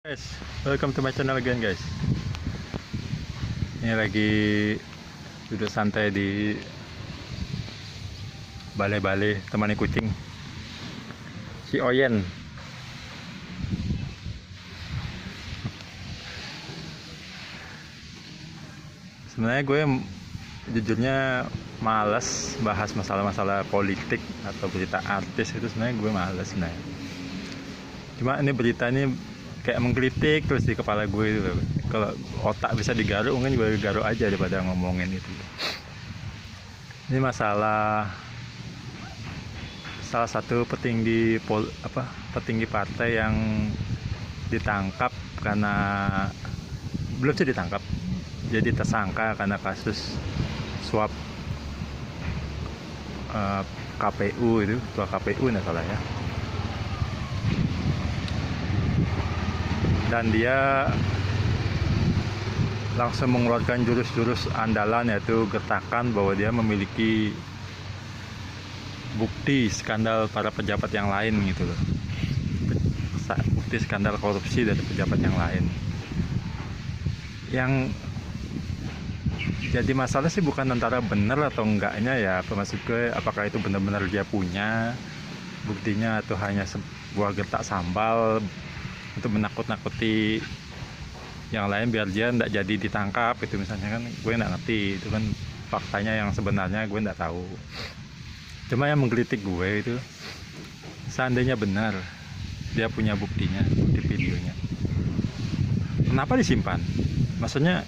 Guys, welcome to my channel again guys. Ini lagi duduk santai di balai-balai temani kucing si Oyen. Sebenarnya gue jujurnya males bahas masalah-masalah politik atau berita artis, itu sebenarnya gue males sebenarnya. Cuma ini berita ini kayak menggelitik terus di kepala gue itu. Kalau otak bisa digaruk, mungkin gue garuk aja daripada ngomongin itu. Ini masalah salah satu petinggi petinggi partai yang ditangkap karena belum sih ditangkap, jadi tersangka karena kasus suap KPU itu, ketua KPU nggak salah ya. Dan dia langsung mengeluarkan jurus-jurus andalan, yaitu gertakan bahwa dia memiliki bukti skandal para pejabat yang lain gitu loh, bukti skandal korupsi dari pejabat yang lain. Yang jadi masalah sih bukan antara benar atau enggaknya ya, maksud gue apakah itu benar-benar dia punya buktinya atau hanya sebuah gertak sambal untuk menakut-nakuti yang lain biar dia tidak jadi ditangkap itu misalnya. Kan gue nggak ngerti itu kan faktanya, yang sebenarnya gue nggak tahu. Cuma yang menggelitik gue itu, seandainya benar dia punya buktinya, bukti videonya, kenapa disimpan? Maksudnya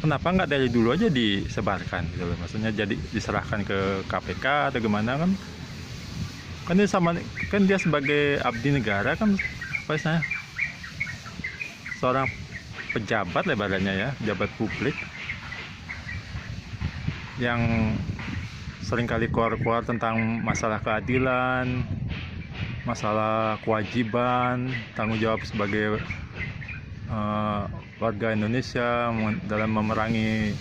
kenapa nggak dari dulu aja disebarkan gitu loh? Maksudnya jadi diserahkan ke KPK atau gimana kan? Kan dia dia sebagai abdi negara kan, apa istilahnya, seorang pejabat lebarannya ya, pejabat publik yang seringkali keluar tentang masalah keadilan, masalah kewajiban, tanggung jawab sebagai warga Indonesia dalam memerangi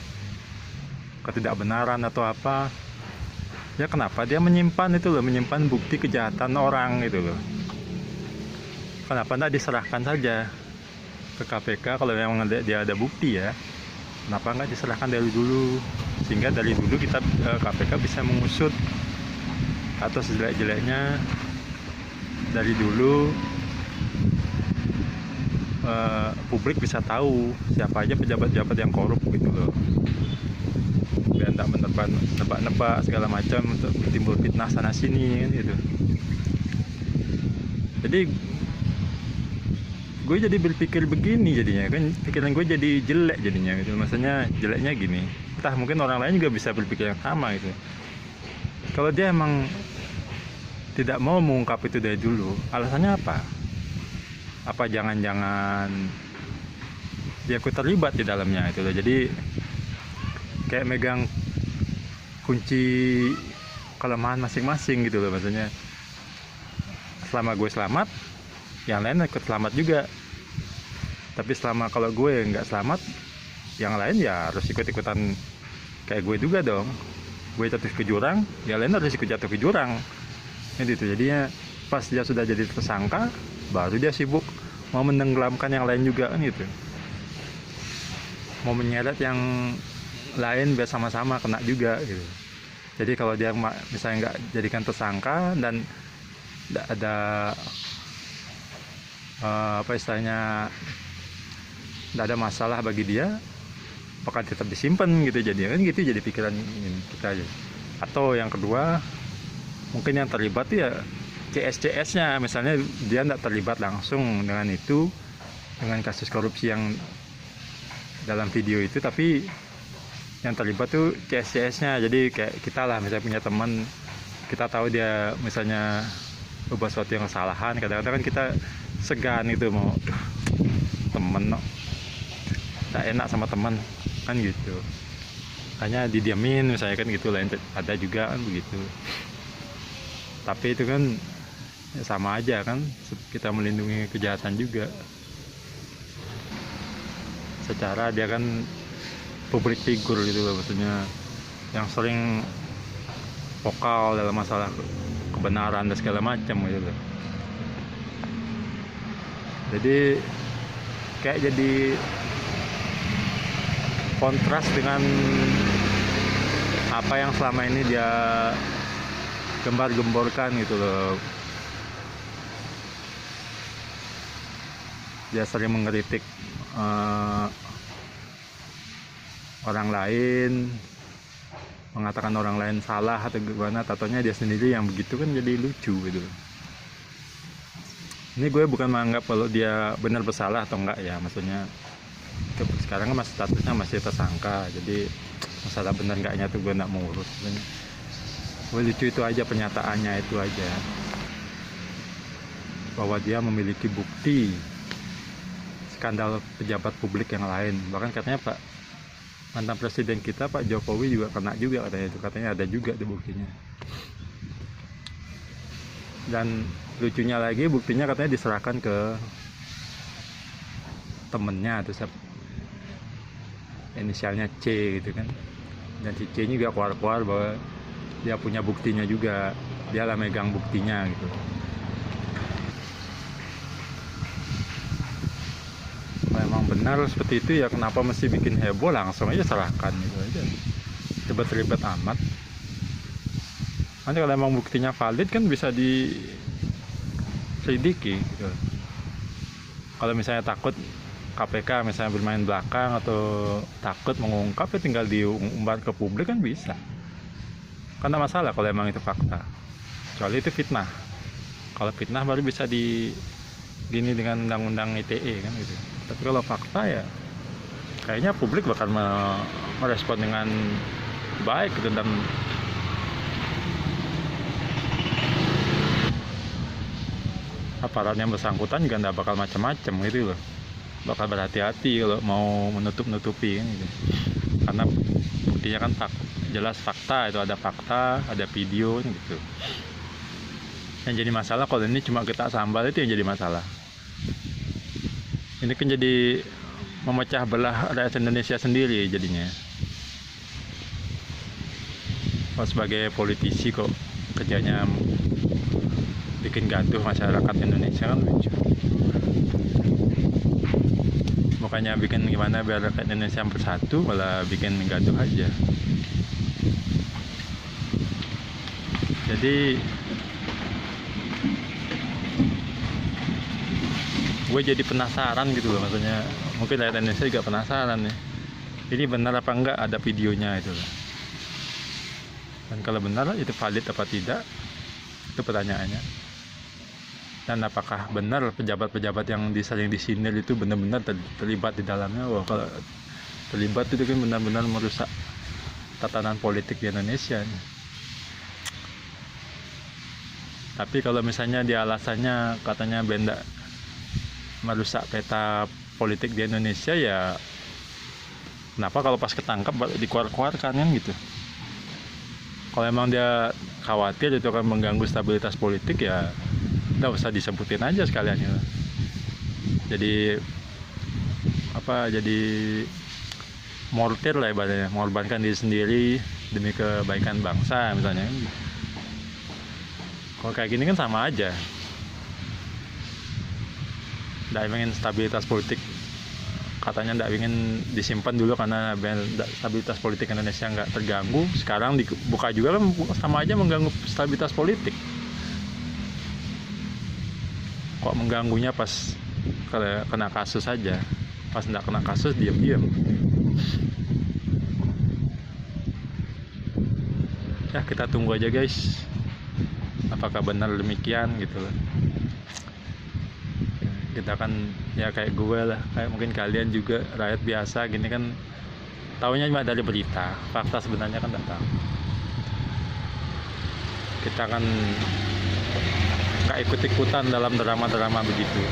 ketidakbenaran atau apa. Ya kenapa dia menyimpan itu loh, menyimpan bukti kejahatan orang itu loh. Kenapa tidak diserahkan saja ke KPK kalau memang dia ada bukti ya? Kenapa nggak diserahkan dari dulu, sehingga dari dulu kita KPK bisa mengusut, atau sejelek-jeleknya dari dulu publik bisa tahu siapa aja pejabat-pejabat yang korup gitu loh, biar tidak menebak-nebak segala macam untuk timbul fitnah sana sini kan gitu. Jadi gue jadi berpikir begini jadinya kan, pikiran gue jadi jelek jadinya gitu. Maksudnya jeleknya gini, entah mungkin orang lain juga bisa berpikir yang sama gitu. Kalau dia emang tidak mau mengungkap itu dari dulu, alasannya apa? Apa jangan-jangan dia ikut terlibat di dalamnya itu loh. Jadi kayak megang kunci kelemahan masing-masing gitu loh. Maksudnya selama gue selamat, yang lain ikut selamat juga. Tapi selama kalau gue nggak selamat, yang lain ya harus ikut-ikutan kayak gue juga dong. Gue jatuh ke jurang, yang lain harus ikut jatuh ke jurang gitu. Jadinya pas dia sudah jadi tersangka, baru dia sibuk mau menenggelamkan yang lain juga kan gitu, mau menyeret yang lain biar sama-sama kena juga gitu. Jadi kalau dia misalnya nggak jadikan tersangka dan nggak ada apa istilahnya, nggak ada masalah bagi dia, apakah tetap disimpan gitu. Jadi kan gitu, jadi pikiran kita aja. Atau yang kedua, mungkin yang terlibat ya CS-CS-nya, misalnya dia nggak terlibat langsung dengan itu, dengan kasus korupsi yang dalam video itu, tapi yang terlibat tuh CS-CS-nya. Jadi kayak kita lah, misalnya punya teman, kita tahu dia misalnya berbuat sesuatu yang kesalahan, kadang-kadang kan kita segan gitu, mau temen tak enak sama teman kan gitu, hanya didiamin misalnya kan gitu lah. Ada juga kan begitu. Tapi itu kan ya sama aja kan, kita melindungi kejahatan juga. Secara dia kan public figure gitu loh, maksudnya yang sering vokal dalam masalah kebenaran dan segala macam gitu loh. Jadi kayak jadi kontras dengan apa yang selama ini dia gembar-gemborkan gitu loh. Dia sering mengkritik orang lain, mengatakan orang lain salah atau gimana, tatonya dia sendiri yang begitu, kan jadi lucu gitu. Ini gue bukan menganggap kalau dia benar bersalah atau enggak ya, maksudnya sekarang kan masih statusnya masih tersangka, jadi masalah benar enggaknya tuh gue enggak mau urus. Gue lucu itu aja, pernyataannya itu aja, bahwa dia memiliki bukti skandal pejabat publik yang lain. Bahkan katanya Pak mantan presiden kita Pak Jokowi juga kena juga katanya, itu katanya ada juga tuh buktinya. Dan lucunya lagi, buktinya katanya diserahkan ke temennya, terus inisialnya C gitu kan, dan si C juga keluar-keluar bahwa dia punya buktinya juga, dia lah megang buktinya gitu. Kalau emang benar seperti itu ya kenapa mesti bikin heboh, langsung aja serahkan gitu aja, ribet-ribet amat. Nanti kalau emang buktinya valid kan bisa diselidiki gitu. Kalau misalnya takut KPK misalnya bermain belakang atau takut mengungkap, ya tinggal diumbar ke publik kan bisa. Karena masalah kalau emang itu fakta. Kecuali itu fitnah. Kalau fitnah baru bisa gini dengan undang-undang ITE kan gitu. Tapi kalau fakta ya kayaknya publik bakal merespon dengan baik gitu, dan aparat yang bersangkutan juga nggak bakal macam-macam gitu loh, bakal berhati-hati kalau mau menutup-nutupi kan gitu. Karena buktinya kan jelas fakta, itu ada fakta, ada video gitu. Yang jadi masalah kalau ini cuma kita sambal, itu yang jadi masalah. Ini kan jadi memecah belah rakyat Indonesia sendiri jadinya. Kalau sebagai politisi kok kerjanya bikin gaduh masyarakat Indonesia kan lucu. Bukannya bikin gimana biar rakyat Indonesia bersatu, malah bikin gaduh aja. Jadi gue jadi penasaran gitu loh, maksudnya mungkin rakyat Indonesia juga penasaran nih, ini benar apa enggak ada videonya itu loh. Dan kalau benar itu valid apa tidak, itu pertanyaannya. Dan apakah benar pejabat-pejabat yang sering disindir itu benar-benar terlibat di dalamnya? Wah, kalau terlibat itu kan benar-benar merusak tatanan politik di Indonesia. Tapi kalau misalnya dia alasannya katanya benda merusak peta politik di Indonesia, ya kenapa kalau pas ketangkap dikeluar-keluarkan kan gitu. Kalau emang dia khawatir itu akan mengganggu stabilitas politik, ya nggak usah disebutin aja sekalian ya. Jadi mortir lah ibaratnya, mengorbankan diri sendiri demi kebaikan bangsa misalnya. Kalau kayak gini kan sama aja, nggak ingin stabilitas politik, katanya nggak ingin disimpan dulu karena stabilitas politik Indonesia nggak terganggu. Sekarang dibuka juga kan sama aja mengganggu stabilitas politik. Kok mengganggunya pas kena kasus aja, pas nggak kena kasus diam-diam. Ya kita tunggu aja guys, apakah benar demikian gitu loh. Kita kan ya kayak gue lah, kayak mungkin kalian juga rakyat biasa gini kan, taunya cuma dari berita, fakta sebenarnya kan nggak tahu. Kita kan nggak ikut-ikutan dalam drama-drama begitu.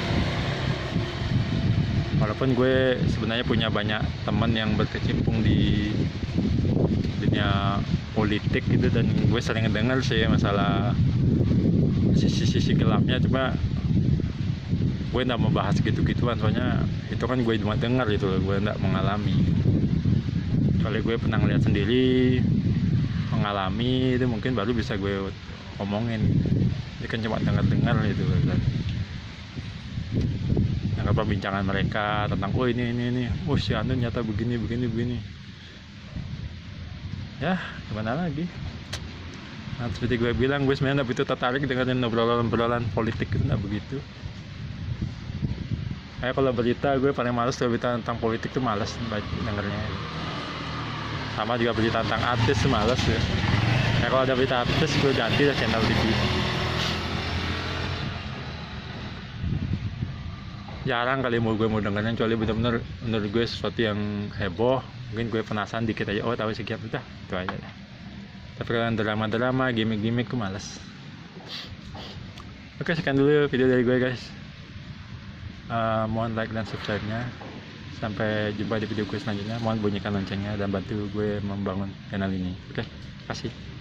Walaupun gue sebenarnya punya banyak teman yang berkecimpung di dunia politik gitu, dan gue sering dengar sih masalah sisi-sisi gelapnya, cuma gue nggak mau bahas gitu-gituan, soalnya itu kan gue cuma dengar gitu loh, gue nggak mengalami. Soalnya gue pernah ngeliat sendiri, mengalami itu mungkin baru bisa gue omongin. Ini kan cuma dengar-dengar gitu loh kan. mendengar perbincangan mereka tentang oh ini oh si Anu nyata begini ya gimana lagi. Nah, seperti gue bilang, gue sebenarnya begitu tertarik dengan obrolan politik itu, nggak begitu. Kayak kalau berita, gue paling males kalau berita tentang politik tuh males dengernya. Sama juga berita tentang artis tuh males ya. Kayak kalau ada berita artis, gue ganti lah channel TV. Jarang kali gue mau dengerin, kecuali bener-bener menurut gue sesuatu yang heboh. Mungkin gue penasaran dikit aja, oh tahu sekian, udah itu aja deh. Tapi kalau drama-drama, gimmick-gimmick gue males. Oke, sekian dulu video dari gue guys. Mohon like dan subscribe-nya. Sampai jumpa di video gue selanjutnya. Mohon bunyikan loncengnya dan bantu gue membangun channel ini. Oke, terima kasih.